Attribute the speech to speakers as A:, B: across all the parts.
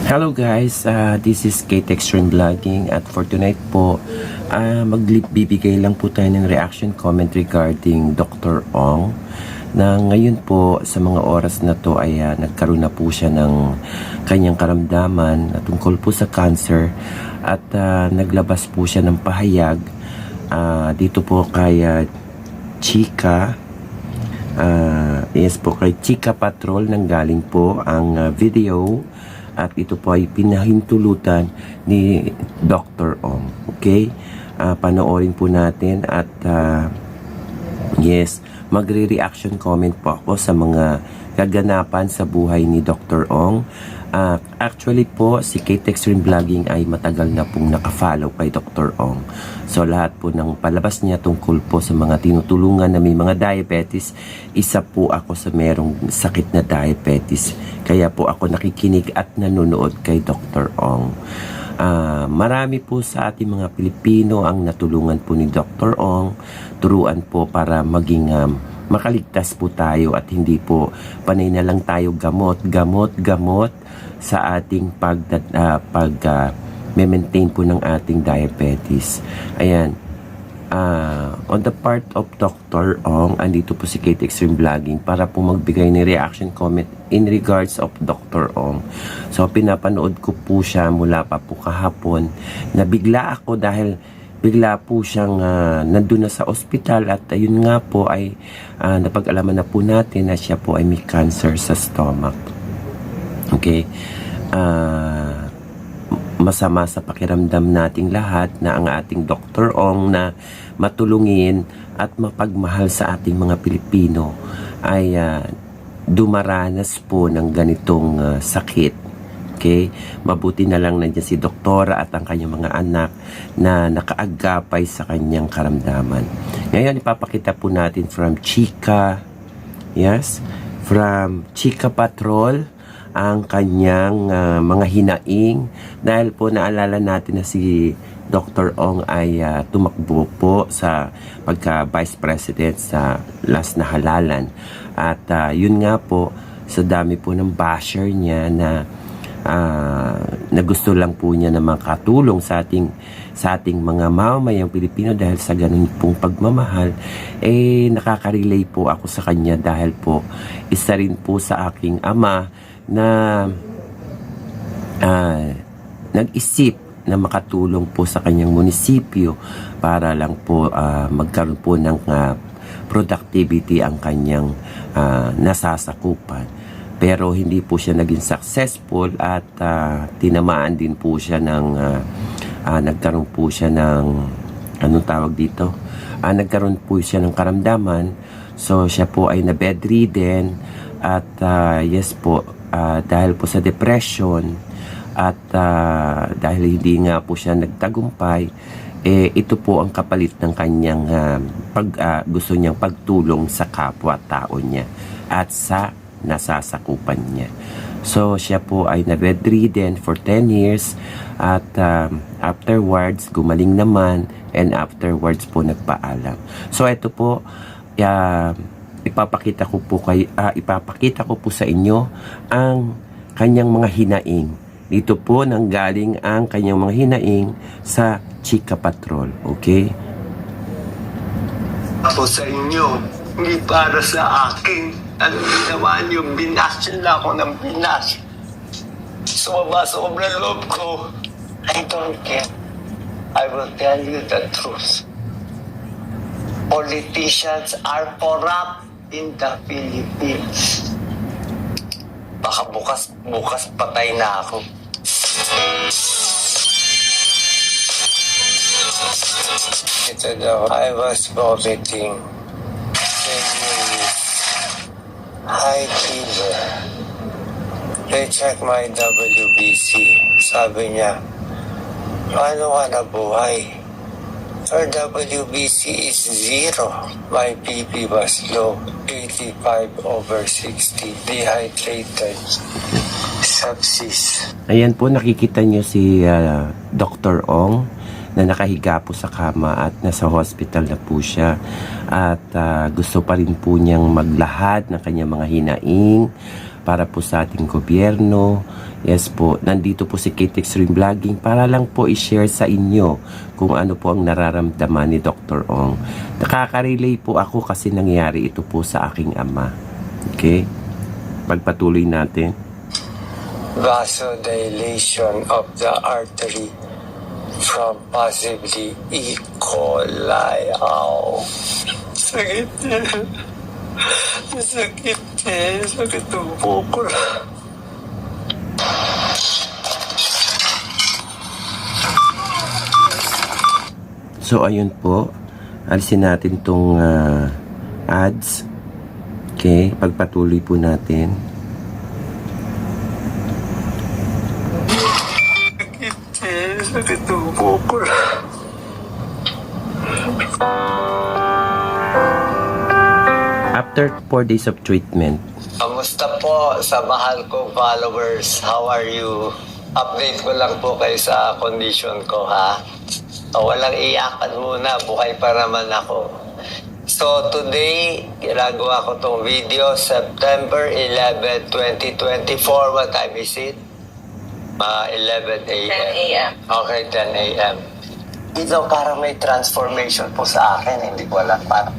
A: Hello guys, this is Kate Extreme Vlogging at for tonight po, magbibigay lang po tayo ng reaction comment regarding Dr. Ong na ngayon po sa mga oras na to ay nagkaroon na po siya ng kanyang karamdaman tungkol po sa cancer at naglabas po siya ng pahayag dito po kay Chika. Yes po, kay Chika Patrol nanggaling po ang video. At ito po ay pinahintulutan ni Dr. Ong. Okay? Panoorin po natin at yes, magre-reaction comment po ako sa mga kaganapan sa buhay ni Dr. Ong. Actually po, si Kate Extreme Vlogging ay matagal na pong nakafollow kay Dr. Ong. So lahat po ng palabas niya tungkol po sa mga tinutulungan na may mga diabetes, isa po ako sa merong sakit na diabetes. Kaya po ako nakikinig at nanonood kay Dr. Ong. Marami po sa ating mga Pilipino ang natulungan po ni Dr. Ong. Turuan po para maging makaligtas po tayo at hindi po panay na lang tayo gamot sa ating maintain po ng ating diabetes. Ayan. On the part of Dr. Ong, andito po si Kate Extreme Vlogging para po magbigay ng reaction comment in regards of Dr. Ong. So, pinapanood ko po siya mula pa po kahapon. Nabigla ako dahil bigla po siyang nandun na sa ospital at ayun nga po ay napag-alaman na po natin na siya po ay may cancer sa stomach. Okay? Masama sa pakiramdam nating lahat na ang ating Dr. Ong na matulungin at mapagmahal sa ating mga Pilipino ay dumaranas po ng ganitong sakit. Okay? Mabuti na lang nandiyan si Doktora at ang kanyang mga anak na nakaagapay sa kanyang karamdaman. Ngayon, ipapakita po natin from Chika, yes, from Chika Patrol, ang kanyang mga hinaing dahil po naalala natin na si Dr. Ong ay tumakbo po sa pagka Vice President sa last na halalan at yun nga po sa dami po ng basher niya na gusto lang po niya na makatulong sa ating mga mamamayang Pilipino dahil sa ganun pong pagmamahal nakaka-relay po ako sa kanya dahil po isa rin po sa aking ama na nag-isip na makatulong po sa kanyang munisipyo para lang po magkaroon po ng productivity ang kanyang nasasakupan. Pero hindi po siya naging successful at tinamaan din po siya ng nagkaroon po siya ng anong tawag dito? Nagkaroon po siya ng karamdaman. So siya po ay na bedridden at yes po dahil po sa depression at dahil hindi nga po siya nagtagumpay, ito po ang kapalit ng kanyang gusto niyang pagtulong sa kapwa-tao niya at sa nasasakupan niya. So siya po ay na bedridden for 10 years at afterwards gumaling naman and afterwards po nagpaalam. So ito po ipapakita ko po sa inyo ang kanyang mga hinaing. Dito po nanggaling ang kanyang mga hinaing sa Chika Patrol. Okay?
B: Ako sa inyo, hindi para sa akin. Ano ginawa niyo? Binasyan na ako ng binas. Sobra loob ko. I don't care. I will tell you the truth. Politicians are corrupt in the Philippines. Baka bukas patay na ako. Ito daw, I was vomiting. High fever. They check my WBC. Sabi niya, paano ka nabuhay? Our WBC is 0. My BP was low, 85/60. Dehydrated. Sepsis.
A: Ayan po, nakikita nyo si Dr. Ong na nakahiga po sa kama at nasa hospital na po siya at gusto pa rin po niyang maglahad ng kanyang mga hinaing para po sa ating gobyerno, Yes po, nandito po si Kate Extreme Vlogging para lang po i-share sa inyo kung ano po ang nararamdaman ni Dr. Ong. Nakaka-relay po ako kasi nangyari ito po sa aking ama. Okay? Pagpatuloy natin.
B: Vasodilation of the artery from possibly E. coli. Ow. Sakit niya. Sakit niya. Sakit ang buko.
A: So, ayun po. Alisin natin tong ads. Okay? Pagpatuloy po natin.
B: Sakit ang buko.
A: After 4 days of treatment,
B: Kamusta po sa mahal kong followers? How are you? Update ko lang po kayo sa condition ko, ha? Walang iyakan muna, buhay pa naman ako. So today, ginagawa ko tong video, September 11, 2024. What time is it? 11 a.m.
C: 10 a.m.
B: Okay, 10 a.m. Ito parang may transformation po sa akin, hindi ko alam. Parang,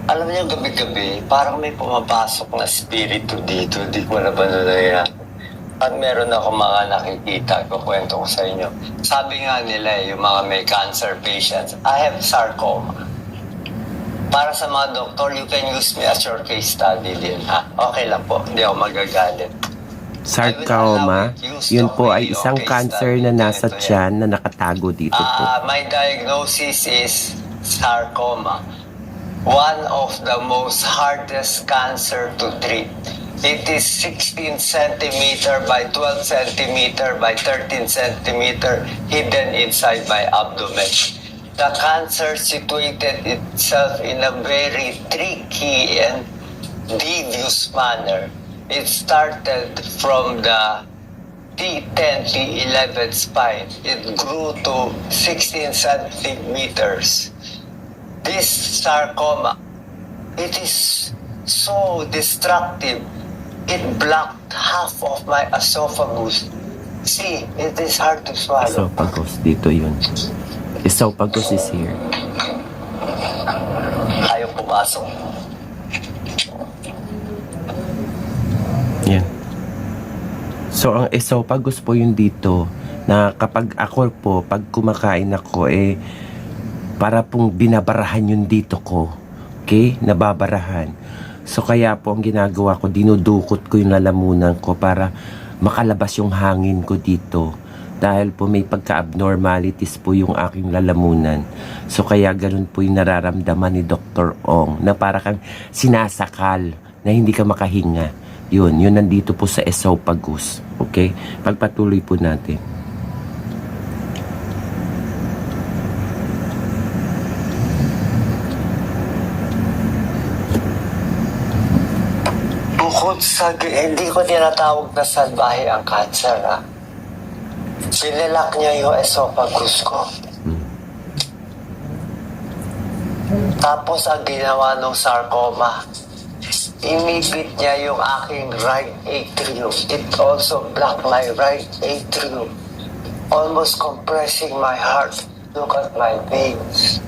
B: alam niyo, gabi-gabi, parang may pumapasok na spirito dito, hindi ko alam ano na yan. At meron ako mga nakikita, kukwento ko sa inyo. Sabi nga nila, yung mga may cancer patients, I have sarcoma. Para sa mga doktor, you can use me as your case study din, ha? Okay lang po, hindi ako magagalit.
A: sarcoma, yun po ay isang cancer na nasa tiyan na nakatago dito po.
B: My diagnosis is sarcoma. One of the most hardest cancer to treat. It is 16 centimeter by 12 centimeter by 13 centimeter hidden inside my abdomen. The cancer situated itself in a very tricky and devious manner. It started from the T10, T11 spine. It grew to 16 centimeters. This sarcoma, it is so destructive. It blocked half of my esophagus. See, it is hard to swallow.
A: Esophagus, dito yun. Esophagus is here.
B: Ayaw pumasok.
A: Yan. So, ang esophagus po yun dito, na kapag ako po, pag kumakain ako, para pong binabarahan yun dito ko. Okay? Nababarahan. So, kaya po ang ginagawa ko, dinudukot ko yung lalamunan ko para makalabas yung hangin ko dito. Dahil po may pagka-abnormalities po yung aking lalamunan. So, kaya ganun po yung nararamdaman ni Dr. Ong, na para kang sinasakal, na hindi ka makahinga. Yun nandito po sa esophagus. Okay? Pagpatuloy po natin.
B: Bukod sa, hindi ko tinatawag na salbahe ang cancer, ha? Sinilak niya yung esophagus ko. Tapos ang ginawa ng sarcoma, inibit niya yung aking right atrium. It also blocked my right atrium, almost compressing my heart. Look at my veins.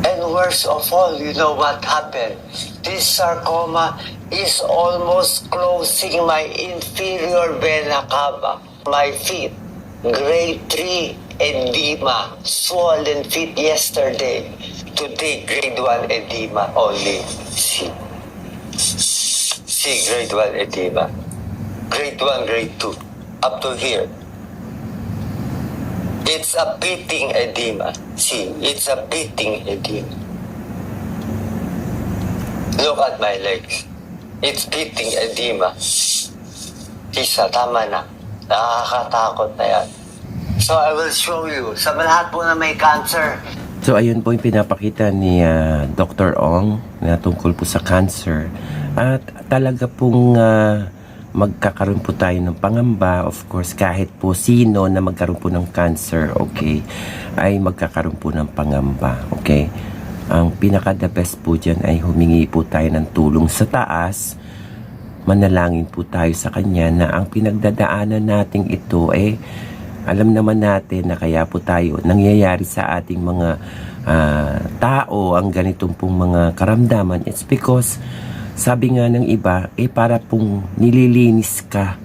B: And worst of all, you know what happened? This sarcoma is almost closing my inferior vena cava. My feet, grade 3 edema, swollen feet yesterday. Today, grade 1 edema only. See, grade 1 edema. Grade 1, grade 2, up to here. It's a beating edema. See, it's a beating edema. Look at my legs. It's beating edema. Isa, tama na. Nakakatakot na yan. So I will show you. Sa lahat po na may cancer.
A: So, ayun po yung pinapakita ni Dr. Ong na tungkol po sa cancer. At talaga pong magkakaroon po tayo ng pangamba. Of course, kahit po sino na magkaroon po ng cancer, okay, ay magkakaroon po ng pangamba, okay? Ang pinaka-the best po dyan ay humingi po tayo ng tulong sa taas manalangin po tayo sa Kanya na ang pinagdadaanan nating ito alam naman natin na kaya po tayo nangyayari sa ating mga tao ang ganitong pong mga karamdaman. It's because sabi nga ng iba, para pong nililinis ka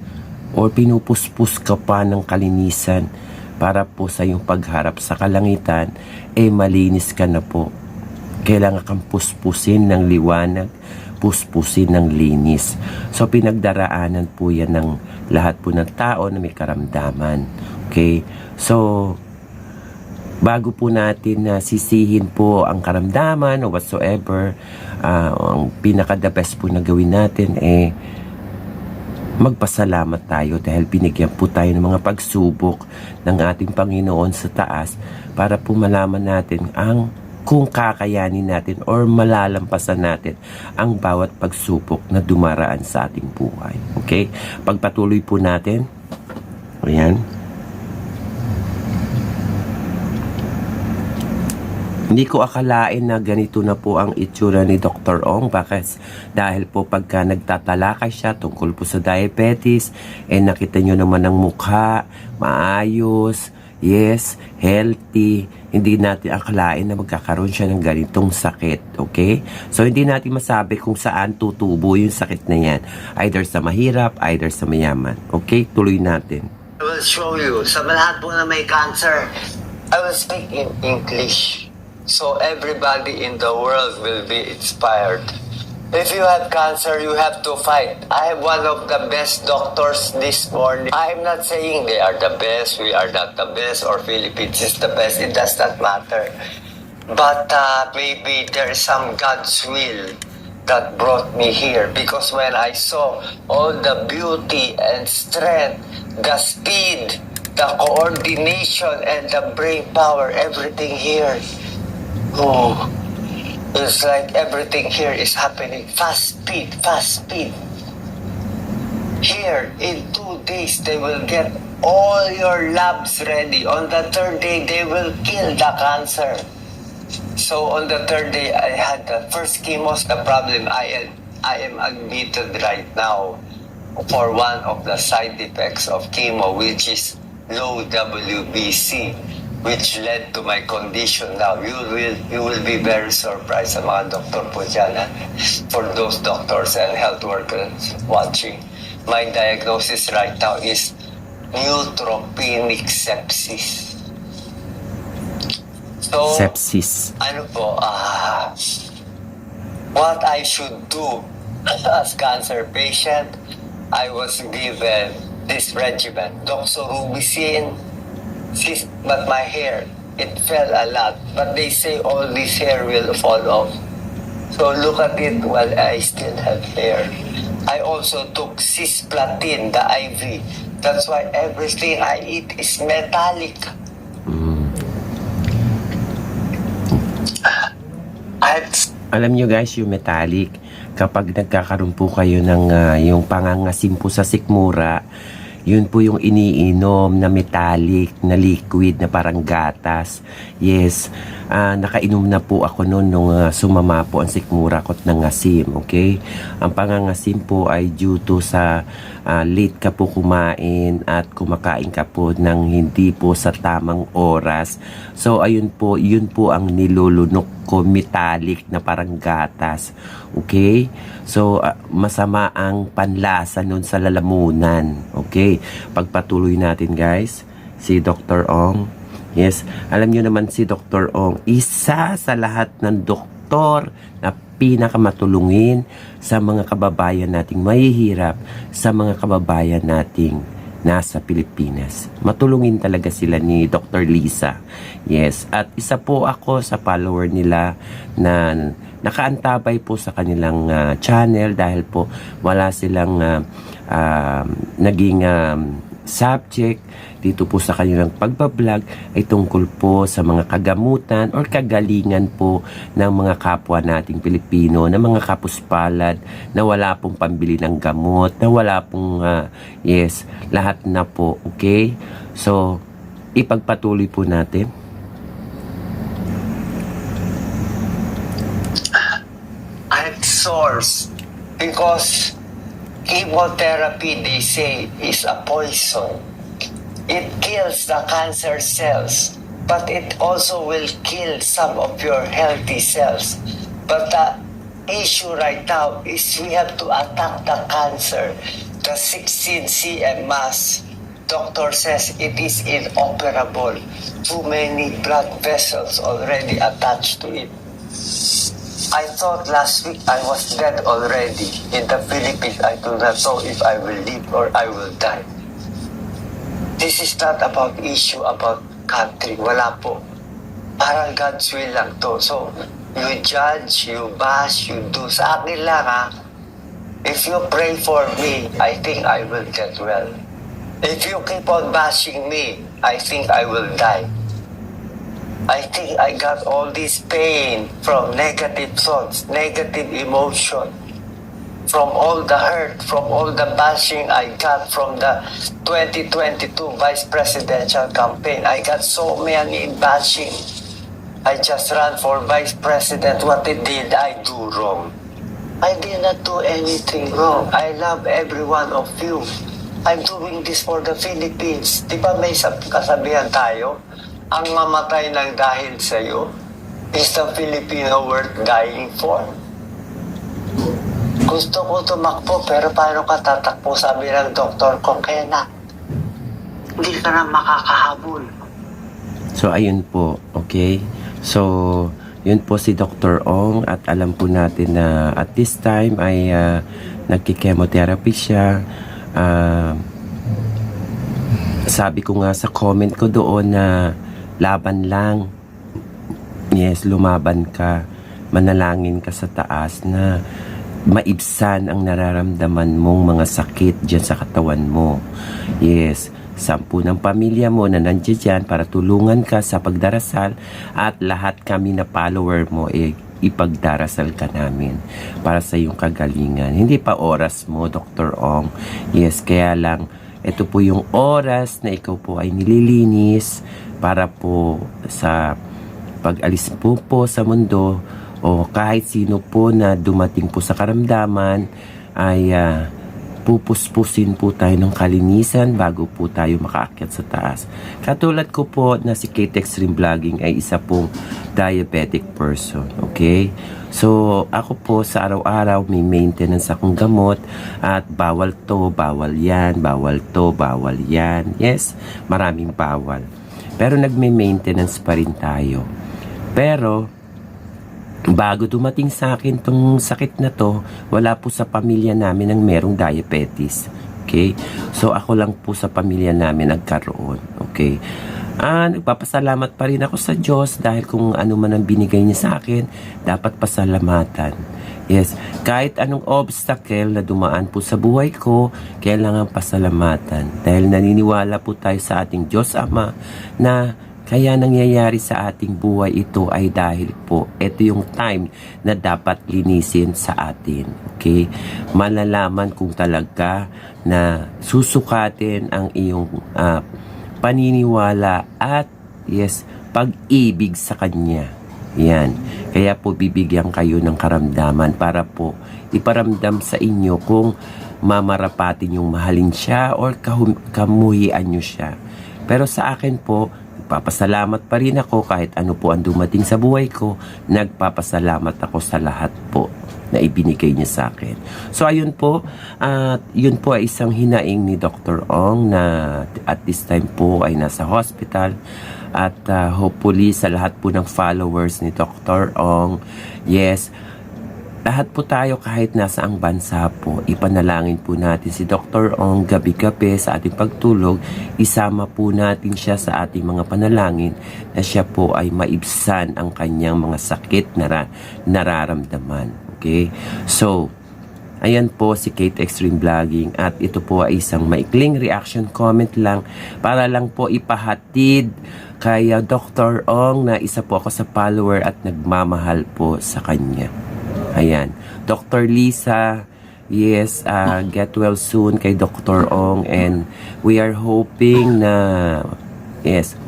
A: o pinupuspos ka pa ng kalinisan para po sa iyong pagharap sa kalangitan, malinis ka na po. Kailangan kang puspusin ng liwanag, puspusin ng linis. So, pinagdaraanan po yan ng lahat po ng tao na may karamdaman. Okay? So, bago po natin sisihin po ang karamdaman o whatsoever, ang pinaka-the best po na gawin natin magpasalamat tayo dahil binigyan po tayo ng mga pagsubok ng ating Panginoon sa taas para po malaman natin kung kakayanin natin or malalampasan natin ang bawat pagsubok na dumaraan sa ating buhay. Okay? Pagpatuloy po natin. Ayan. Hindi ko akalain na ganito na po ang itsura ni Dr. Ong dahil po pagka nagtatalakay siya tungkol po sa diabetes, nakita nyo naman ang mukha, maayos, yes, healthy. Hindi natin akalain na magkakaroon siya ng ganitong sakit, okay? So, hindi natin masabi kung saan tutubo yung sakit na yan. Either sa mahirap, either sa mayaman. Okay? Tuloy natin.
B: I will show you. Sa lahat po na may cancer, I will speak in English. So everybody in the world will be inspired. If you have cancer, you have to fight. I have one of the best doctors this morning. I'm not saying they are the best, we are not the best, or Philippines is the best. It does not matter. But maybe there is some God's will that brought me here. Because when I saw all the beauty and strength, the speed, the coordination, and the brain power, everything here, it's like everything here is happening. Fast speed, fast speed. Here, in 2 days, they will get all your labs ready. On the 3rd day, they will kill the cancer. So on the 3rd day, I had the first chemo. The problem, I am admitted right now for one of the side effects of chemo, which is low WBC, which led to my condition now. You will be very surprised sa mga doktor po dyan. For those doctors and health workers watching, my diagnosis right now is neutropenic sepsis. So,
A: Sepsis.
B: what I should do as cancer patient, I was given this regimen, doxorubicin, but my hair, it fell a lot. But they say all this hair will fall off. So look at it while I still have hair. I also took cisplatin, the IV. That's why everything I eat is metallic.
A: Alam nyo guys, yung metallic, kapag nagkakaroon po kayo ng yung pangangasim po sa sikmura, yun po yung iniinom na metallic, na liquid, na parang gatas. Yes, nakainom na po ako noon nung sumama po ang sikmura ko at nangasim, okay? Ang pangangasim po ay due to sa late ka po kumain at kumakain ka po ng hindi po sa tamang oras. So, ayun po, yun po ang nilulunok ko, metallic na parang gatas. Okay? So, masama ang panlasa nun sa lalamunan. Okay? Pagpatuloy natin guys, si Dr. Ong. Yes, alam nyo naman si Dr. Ong, isa sa lahat ng doktor na pinakamatulungin sa mga kababayan nating mahihirap, sa mga kababayan nating nasa Pilipinas. Matulungin talaga sila ni Dr. Lisa. Yes, at isa po ako sa follower nila na nakaantabay po sa kanilang channel dahil po wala silang naging subject dito po sa kanilang pagbablog ay tungkol po sa mga kagamutan or kagalingan po ng mga kapwa nating Pilipino, na mga kapuspalad na wala pong pambili ng gamot, na wala pong yes, lahat na po, okay? So, ipagpatuloy po natin.
B: I have source because chemotherapy, they say, is a poison. It kills the cancer cells, but it also will kill some of your healthy cells. But the issue right now is we have to attack the cancer. The 16 cm mass, doctor says it is inoperable. Too many blood vessels already attached to it. I thought last week I was dead already. In the Philippines, I do not know if I will live or I will die. This is not about issue about country. Wala po. Parang God's will lang to. So, you judge, you bash, you do. Sa akin lang ha. If you pray for me, I think I will get well. If you keep on bashing me, I think I will die. I think I got all this pain from negative thoughts, negative emotion, from all the hurt, from all the bashing I got from the 2022 vice presidential campaign. I got so many bashing. I just ran for vice president. What did I do wrong? I did not do anything wrong. I love every one of you. I'm doing this for the Philippines. Di ba may kasabihan tayo? Ang mamatay ng dahil sa'yo is the Filipino worth dying for. Gusto ko tumakbo, pero paano ka tatakbo? Sabi ng doktor ko, kaya na, hindi ka na makakahabol.
A: So, ayun po, okay? So, yun po si Dr. Ong at alam po natin na at this time ay nagki-chemotherapy siya. Sabi ko nga sa comment ko doon na laban lang. Yes, lumaban ka. Manalangin ka sa taas na maibsan ang nararamdaman mong mga sakit dyan sa katawan mo. Yes, 10 ng pamilya mo na nandiyan dyan para tulungan ka sa pagdarasal at lahat kami na follower mo ipagdarasal ka namin para sa iyong kagalingan. Hindi pa oras mo, Dr. Ong. Yes, kaya lang ito po yung oras na ikaw po ay nililinis para po sa pag-alis po sa mundo o kahit sino po na dumating po sa karamdaman ay pupuspusin po tayo ng kalinisan bago po tayo makaakyat sa taas. Katulad ko po na si Kate Extreme Vlogging ay isa pong diabetic person. Okay? So, ako po sa araw-araw may maintenance akong gamot at bawal to, bawal yan, bawal to, bawal yan. Yes, maraming bawal. Pero nagme-maintenance pa rin tayo. Pero, bago dumating sa akin tong sakit na to, wala po sa pamilya namin ang merong diabetes. Okay? So, ako lang po sa pamilya namin nagkaroon. Okay? Nagpapasalamat pa rin ako sa Diyos dahil kung ano man ang binigay niya sa akin, dapat pasalamatan. Yes, kahit anong obstacle na dumaan po sa buhay ko, kailangan pasalamatan. Dahil naniniwala po tayo sa ating Diyos Ama na kaya nangyayari sa ating buhay ito ay dahil po ito yung time na dapat linisin sa atin. Okay? Malalaman kung talaga na susukatin ang iyong paniniwala at yes, pag-ibig sa Kanya. Yan. Kaya po bibigyan kayo ng karamdaman para po iparamdam sa inyo kung mamarapatin yung mahalin siya or kamuhian nyo siya. Pero sa akin po, nagpapasalamat pa rin ako kahit ano po ang dumating sa buhay ko, nagpapasalamat ako sa lahat po na ibinigay niya sa akin. So ayun po, yun po ay isang hinaing ni Dr. Ong na at this time po ay nasa hospital at hopefully sa lahat po ng followers ni Dr. Ong, yes, lahat po tayo kahit nasa ang bansa po, ipanalangin po natin si Dr. Ong gabi-gabi sa ating pagtulog, isama po natin siya sa ating mga panalangin na siya po ay maibsan ang kanyang mga sakit na nararamdaman. Okay? So, ayan po si Kate Extreme Vlogging at ito po ay isang maikling reaction comment lang para lang po ipahatid kay Dr. Ong na isa po ako sa follower at nagmamahal po sa kanya. Ayan. Dr. Lisa, yes, get well soon kay Dr. Ong and we are hoping na Yes,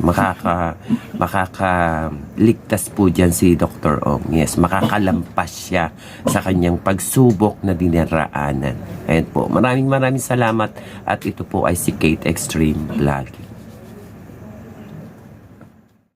A: makakaligtas po dyan si Dr. Ong. Yes, makakalampas siya sa kanyang pagsubok na dinaraanan. Ayan po, maraming salamat at ito po ay si Kate Extreme Vlog.